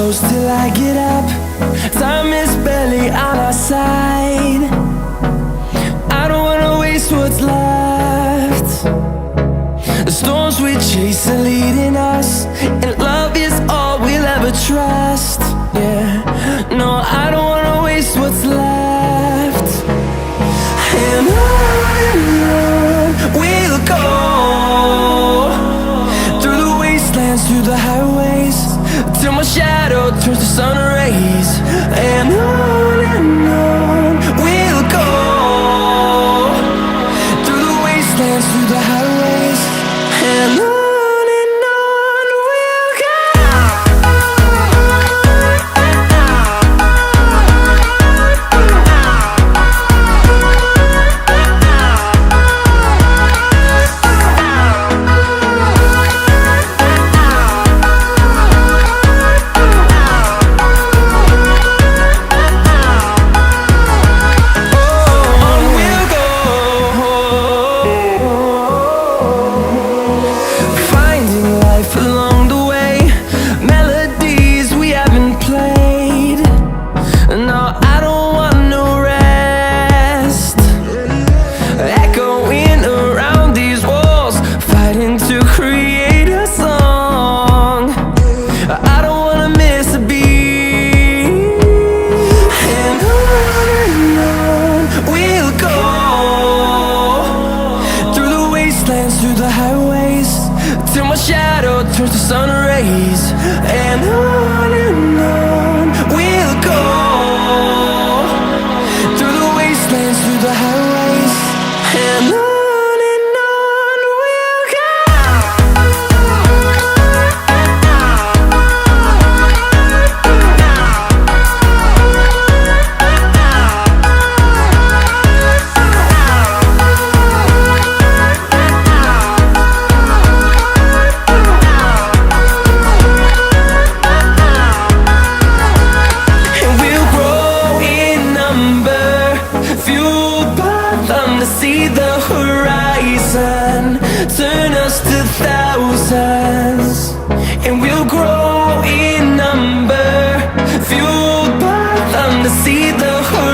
close till I get up. Time is barely on our side. I don't wanna waste what's left. The storms we chase are leading us, and love is all we'll ever trust. Yeah, no, I don't wanna waste what's left. And on we'll go, through the wastelands, through the highways, till my shadow turns to sun rays. And on we'll go, through the wastelands, through the highways, and on we'll go. Along the way, melodies we haven't played. No, I don't want no rest. Echoing around these walls, fighting to create a song. I don't wanna miss a beat. And on we'll go, through the wastelands, through the highways, till my shadow turns to sun rays. And on we'll go, through the wastelands, through the highways, and on we'll go. See the horizon, turn us to thousands, and we'll grow in number, fueled by them to see the horizon.